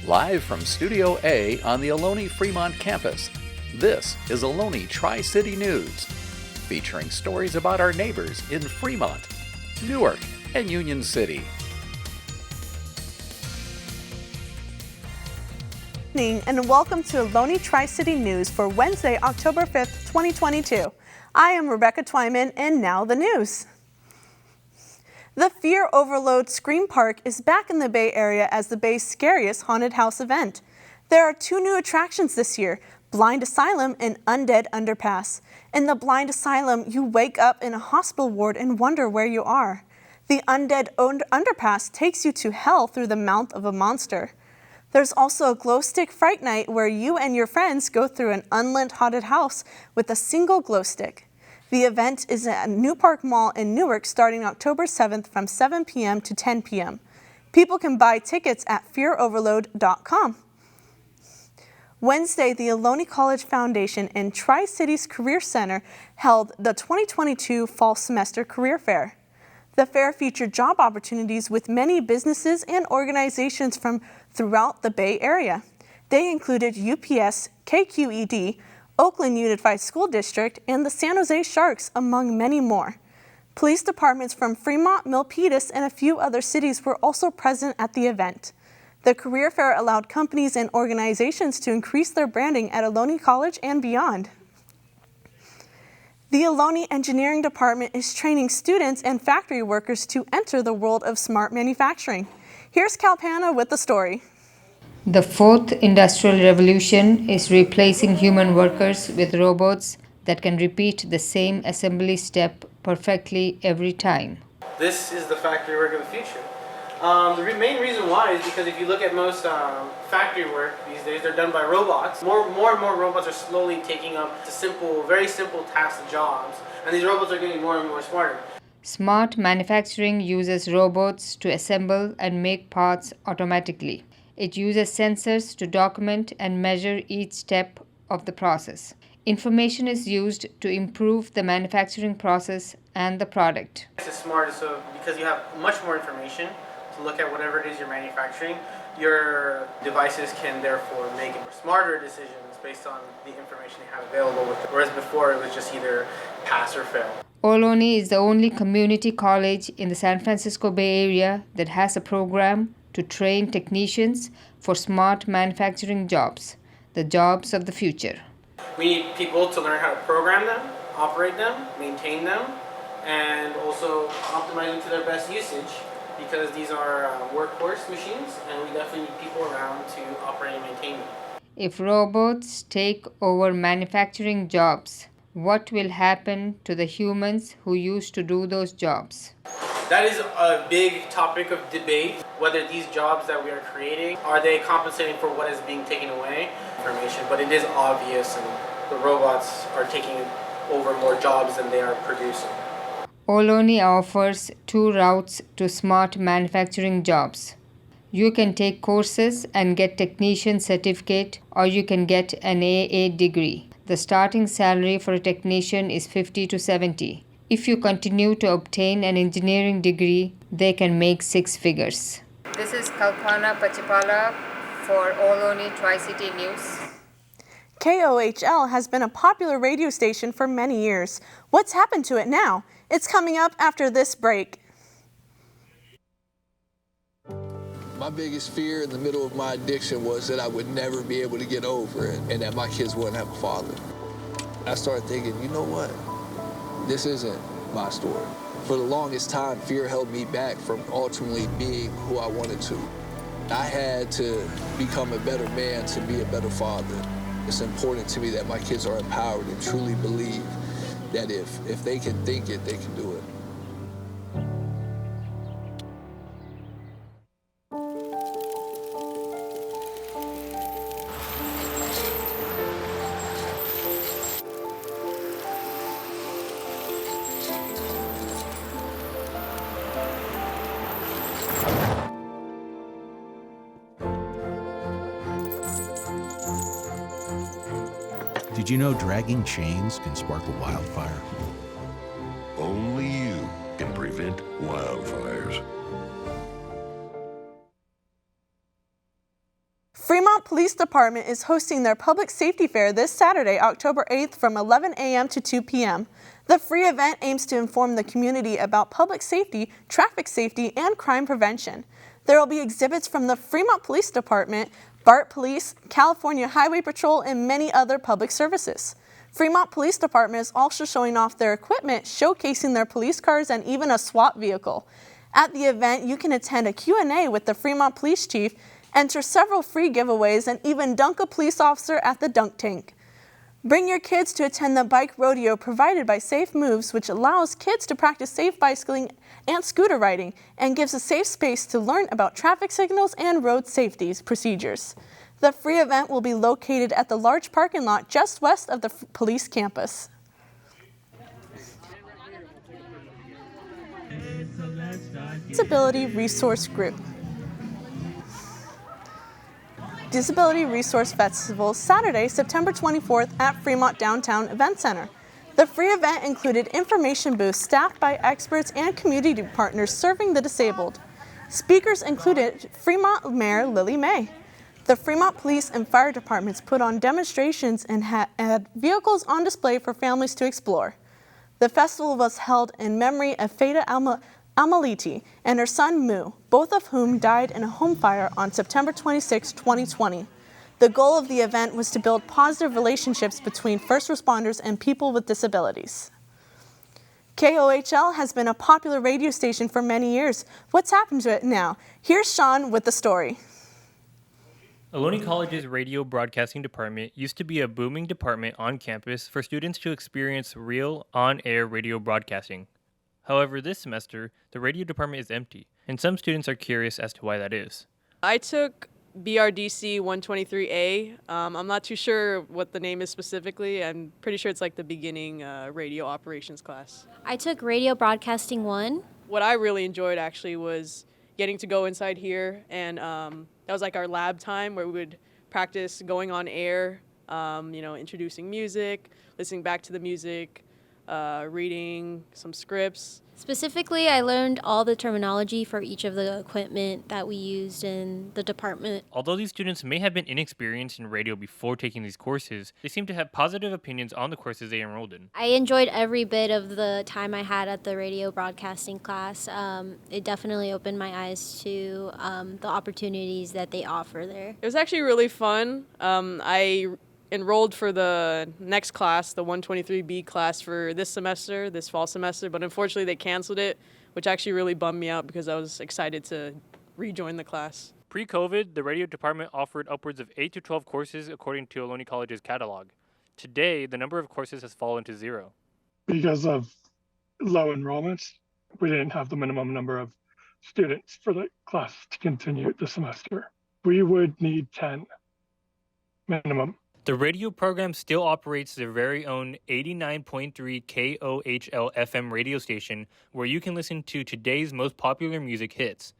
Live from Studio A on the Ohlone Fremont campus, this is Ohlone Tri-City News, featuring stories about our neighbors in Fremont, Newark, and Union City. Good evening and welcome to Ohlone Tri-City News for Wednesday, October 5th, 2022. I am Rebecca Twyman, and now the news. The Fear Overload Scream Park is back in the Bay Area as the Bay's scariest haunted house event. There are two new attractions this year, Blind Asylum and Undead Underpass. In the Blind Asylum, you wake up in a hospital ward and wonder where you are. The Undead Underpass takes you to hell through the mouth of a monster. There's also a glow stick fright night where you and your friends go through an unlit haunted house with a single glow stick. The event is at New Park Mall in Newark starting October 7th from 7 p.m. to 10 p.m. People can buy tickets at fearoverload.com. Wednesday, the Ohlone College Foundation and Tri-Cities Career Center held the 2022 Fall Semester Career Fair. The fair featured job opportunities with many businesses and organizations from throughout the Bay Area. They included UPS, KQED, Oakland Unified School District, and the San Jose Sharks, among many more. Police departments from Fremont, Milpitas, and a few other cities were also present at the event. The career fair allowed companies and organizations to increase their branding at Ohlone College and beyond. The Ohlone Engineering Department is training students and factory workers to enter the world of smart manufacturing. Here's Kalpana with the story. The fourth industrial revolution is replacing human workers with robots that can repeat the same assembly step perfectly every time. This is the factory work of the future. The main reason why is because if you look at most factory work these days, they're done by robots. More and more robots are slowly taking up the very simple task jobs, and these robots are getting more and more smarter. Smart manufacturing uses robots to assemble and make parts automatically. It uses sensors to document and measure each step of the process. Information is used to improve the manufacturing process and the product. It's smart because you have much more information to look at whatever it is you're manufacturing. Your devices can therefore make smarter decisions based on the information you have available with it, whereas before it was just either pass or fail. Ohlone is the only community college in the San Francisco Bay Area that has a program to train technicians for smart manufacturing jobs, the jobs of the future. We need people to learn how to program them, operate them, maintain them, and also optimize them to their best usage, because these are workhorse machines and we definitely need people around to operate and maintain them. If robots take over manufacturing jobs, what will happen to the humans who used to do those jobs? That is a big topic of debate, whether these jobs that we are creating, are they compensating for what is being taken away? But it is obvious, and the robots are taking over more jobs than they are producing. Ohlone offers two routes to smart manufacturing jobs. You can take courses and get technician certificate, or you can get an AA degree. The starting salary for a technician is $50 to $70. If you continue to obtain an engineering degree, they can make 6 figures. This is Kalpana Pachipala for Ohlone Tri-City News. KOHL has been a popular radio station for many years. What's happened to it now? It's coming up after this break. My biggest fear in the middle of my addiction was that I would never be able to get over it and that my kids wouldn't have a father. I started thinking, you know what? This isn't my story. For the longest time, fear held me back from ultimately being who I wanted to. I had to become a better man to be a better father. It's important to me that my kids are empowered and truly believe that if they can think it, they can do it. Did you know dragging chains can spark a wildfire? Only you can prevent wildfires. Fremont Police Department is hosting their Public Safety Fair this Saturday, October 8th from 11 a.m. to 2 p.m. The free event aims to inform the community about public safety, traffic safety, and crime prevention. There will be exhibits from the Fremont Police Department, BART Police, California Highway Patrol, and many other public services. Fremont Police Department is also showing off their equipment, showcasing their police cars and even a SWAT vehicle. At the event, you can attend a Q&A with the Fremont Police Chief, enter several free giveaways, and even dunk a police officer at the dunk tank. Bring your kids to attend the bike rodeo provided by Safe Moves, which allows kids to practice safe bicycling and scooter riding and gives a safe space to learn about traffic signals and road safety procedures. The free event will be located at the large parking lot just west of the police campus. Disability Resource Group. Disability Resource Festival, Saturday, September 24th at Fremont Downtown Event Center. The free event included information booths staffed by experts and community partners serving the disabled. Speakers included Fremont Mayor Lily May. The Fremont Police and Fire Departments put on demonstrations and had vehicles on display for families to explore. The festival was held in memory of Fada Amaliti and her son Mu, both of whom died in a home fire on September 26, 2020. The goal of the event was to build positive relationships between first responders and people with disabilities. KOHL has been a popular radio station for many years. What's happened to it now? Here's Sean with the story. Ohlone College's radio broadcasting department used to be a booming department on campus for students to experience real, on-air radio broadcasting. However, this semester, the radio department is empty, and some students are curious as to why that is. I took BRDC 123A. I'm not too sure what the name is specifically. I'm pretty sure it's like the beginning radio operations class. I took Radio Broadcasting 1. What I really enjoyed actually was getting to go inside here, and that was like our lab time where we would practice going on air, introducing music, listening back to the music, reading some scripts. Specifically, I learned all the terminology for each of the equipment that we used in the department. Although these students may have been inexperienced in radio before taking these courses, they seem to have positive opinions on the courses they enrolled in. I enjoyed every bit of the time I had at the radio broadcasting class. It definitely opened my eyes to the opportunities that they offer there. It was actually really fun. I enrolled for the next class, the 123B class for this fall semester, but unfortunately they canceled it, which actually really bummed me out because I was excited to rejoin the class. Pre-COVID, the radio department offered upwards of 8 to 12 courses according to Ohlone College's catalog. Today, the number of courses has fallen to 0. Because of low enrollment, we didn't have the minimum number of students for the class to continue the semester. We would need 10 minimum. The radio program still operates their very own 89.3 KOHL FM radio station where you can listen to today's most popular music hits.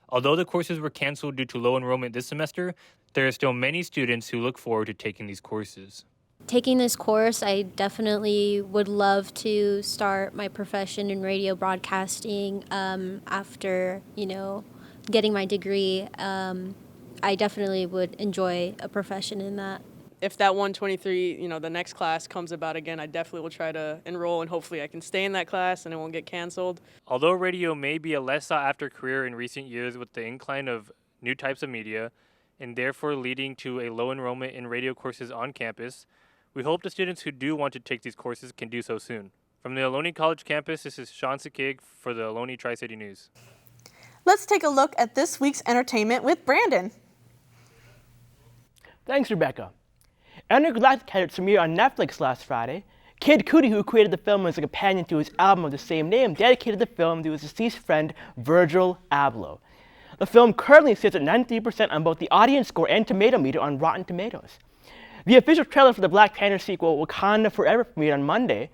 Although the courses were canceled due to low enrollment this semester, there are still many students who look forward to taking these courses. Taking this course, I definitely would love to start my profession in radio broadcasting after, getting my degree. I definitely would enjoy a profession in that. If that 123, the next class comes about again, I definitely will try to enroll, and hopefully I can stay in that class and it won't get canceled. Although radio may be a less sought-after career in recent years with the incline of new types of media, and therefore leading to a low enrollment in radio courses on campus, we hope the students who do want to take these courses can do so soon. From the Ohlone College campus, this is Sean Sakig for the Ohlone Tri-City News. Let's take a look at this week's entertainment with Brandon. Thanks, Rebecca. Intergalactic had its premiere on Netflix last Friday. Kid Cudi, who created the film as a companion to his album of the same name, dedicated the film to his deceased friend, Virgil Abloh. The film currently sits at 93% on both the audience score and tomato meter on Rotten Tomatoes. The official trailer for the Black Panther sequel, Wakanda Forever, premiered on Monday.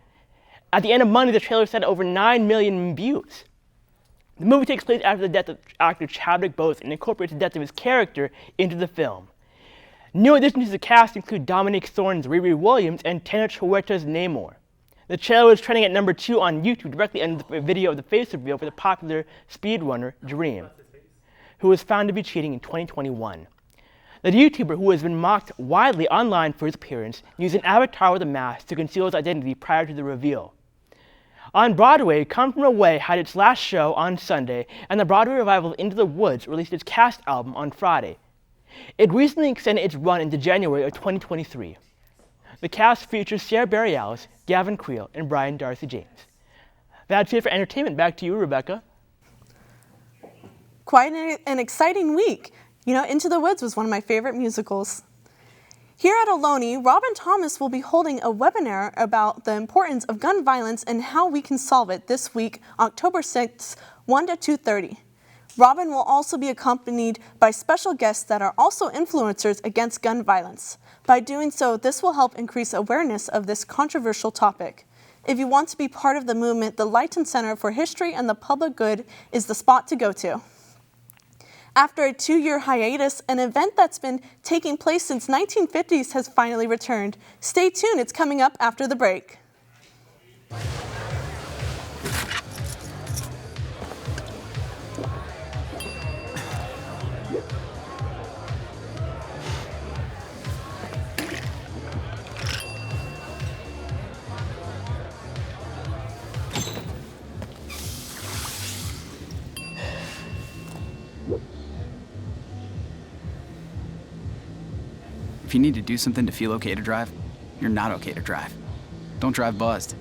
At the end of Monday, the trailer set over 9 million views. The movie takes place after the death of actor Chadwick Boseman and incorporates the death of his character into the film. New additions to the cast include Dominique Thorne's Riri Williams and Tenoch Huerta's Namor. The trailer was trending at number 2 on YouTube directly under the video of the face reveal for the popular speedrunner Dream, who was found to be cheating in 2021. The YouTuber, who has been mocked widely online for his appearance, used an avatar with a mask to conceal his identity prior to the reveal. On Broadway, Come From Away had its last show on Sunday, and the Broadway revival of Into the Woods released its cast album on Friday. It recently extended its run into January of 2023. The cast features Sarah Bareilles, Gavin Creel, and Brian Darcy James. That's it for entertainment. Back to you, Rebecca. Quite an exciting week. You know, Into the Woods was one of my favorite musicals. Here at Ohlone, Robin Thomas will be holding a webinar about the importance of gun violence and how we can solve it this week, October 6th, 1 to 2:30. Robin will also be accompanied by special guests that are also influencers against gun violence. By doing so, this will help increase awareness of this controversial topic. If you want to be part of the movement, the Lighton Center for History and the Public Good is the spot to go to. After a 2-year hiatus, an event that's been taking place since 1950s has finally returned. Stay tuned, it's coming up after the break. If you need to do something to feel okay to drive, you're not okay to drive. Don't drive buzzed.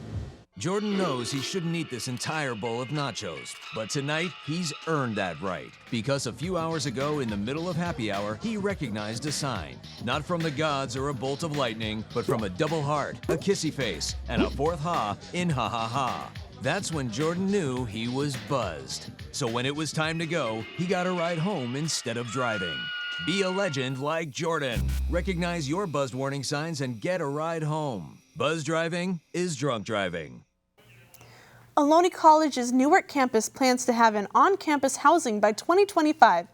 Jordan knows he shouldn't eat this entire bowl of nachos, but tonight he's earned that right. Because a few hours ago in the middle of happy hour, he recognized a sign. Not from the gods or a bolt of lightning, but from a double heart, a kissy face, and a fourth ha in ha ha ha. That's when Jordan knew he was buzzed. So when it was time to go, he got a ride home instead of driving. Be a legend like Jordan. Recognize your buzzed warning signs and get a ride home. Buzz driving is drunk driving. Ohlone College's Newark campus plans to have an on-campus housing by 2025.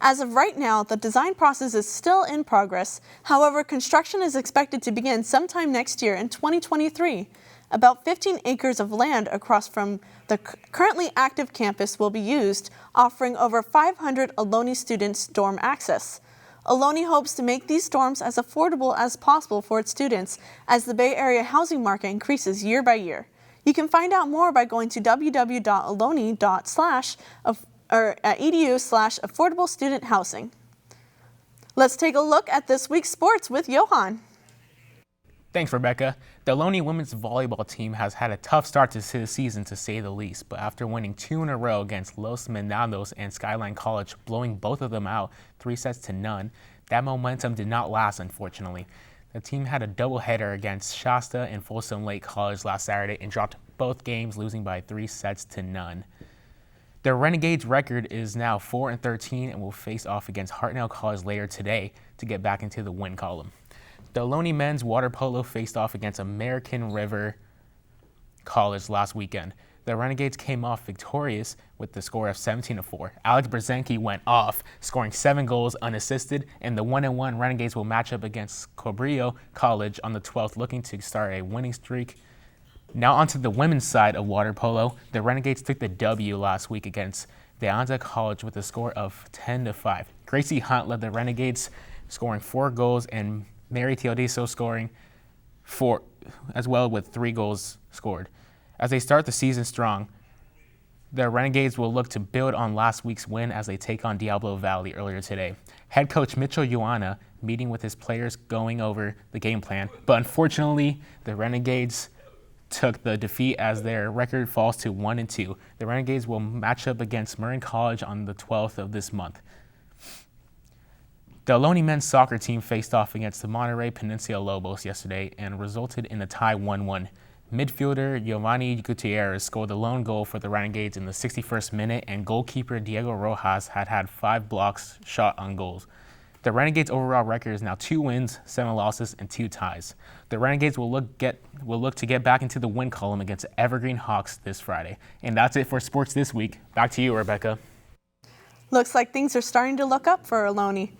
As of right now, the design process is still in progress. However, construction is expected to begin sometime next year in 2023. About 15 acres of land across from the currently active campus will be used, offering over 500 Ohlone students dorm access. Ohlone hopes to make these dorms as affordable as possible for its students as the Bay Area housing market increases year by year. You can find out more by going to www.ohlone.edu/affordable student housing. Let's take a look at this week's sports with Johan. Thanks, Rebecca. The Ohlone women's volleyball team has had a tough start to the season, to say the least, but after winning 2 in a row against Los Menados and Skyline College, blowing both of them out 3-0, that momentum did not last, unfortunately. The team had a doubleheader against Shasta and Folsom Lake College last Saturday and dropped both games, losing by 3-0. The Renegades' record is now 4-13 and will face off against Hartnell College later today to get back into the win column. The Ohlone men's water polo faced off against American River College last weekend. The Renegades came off victorious with the score of 17-4. Alex Brzezinski went off, scoring 7 goals unassisted, and the 1-1 Renegades will match up against Cabrillo College on the 12th, looking to start a winning streak. Now onto the women's side of water polo. The Renegades took the W last week against De Anda College with a score of 10-5. Gracie Hunt led the Renegades, scoring 4 goals, and Mary Teodiso scoring 4 as well with 3 goals scored. As they start the season strong, the Renegades will look to build on last week's win as they take on Diablo Valley earlier today. Head coach Mitchell Ioana meeting with his players going over the game plan, but unfortunately the Renegades took the defeat as their record falls to 1-2. The Renegades will match up against Marin College on the 12th of this month. The Ohlone men's soccer team faced off against the Monterey Peninsula Lobos yesterday and resulted in a tie 1-1. Midfielder Giovanni Gutierrez scored the lone goal for the Renegades in the 61st minute, and goalkeeper Diego Rojas had 5 blocks shot on goals. The Renegades' overall record is now 2 wins, 7 losses, and 2 ties. The Renegades will look to get back into the win column against Evergreen Hawks this Friday. And that's it for sports this week. Back to you, Rebecca. Looks like things are starting to look up for Ohlone.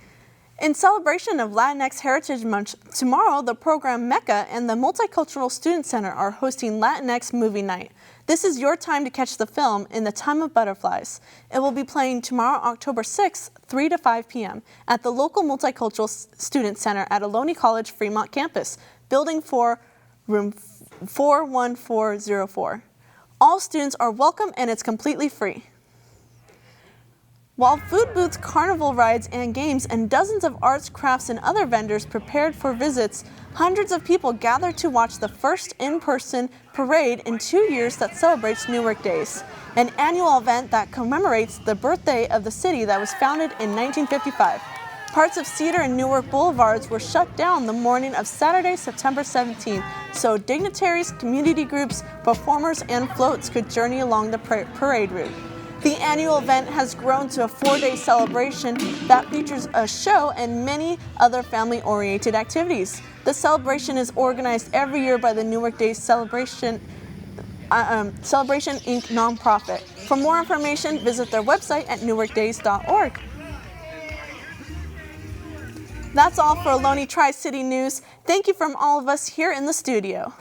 In celebration of Latinx Heritage Month, tomorrow the program Mecca and the Multicultural Student Center are hosting Latinx Movie Night. This is your time to catch the film In the Time of Butterflies. It will be playing tomorrow, October 6th, 3 to 5 p.m. at the local Multicultural Student Center at Ohlone College Fremont campus, Building 4, room 41404. All students are welcome and it's completely free. While food booths, carnival rides, and games, and dozens of arts, crafts, and other vendors prepared for visits, hundreds of people gathered to watch the first in-person parade in 2 years that celebrates Newark Days, an annual event that commemorates the birthday of the city that was founded in 1955. Parts of Cedar and Newark boulevards were shut down the morning of Saturday, September 17th, so dignitaries, community groups, performers, and floats could journey along the parade route. The annual event has grown to a 4-day celebration that features a show and many other family-oriented activities. The celebration is organized every year by the Newark Days Celebration Inc. nonprofit. For more information, visit their website at newarkdays.org. That's all for Ohlone Tri-City News. Thank you from all of us here in the studio.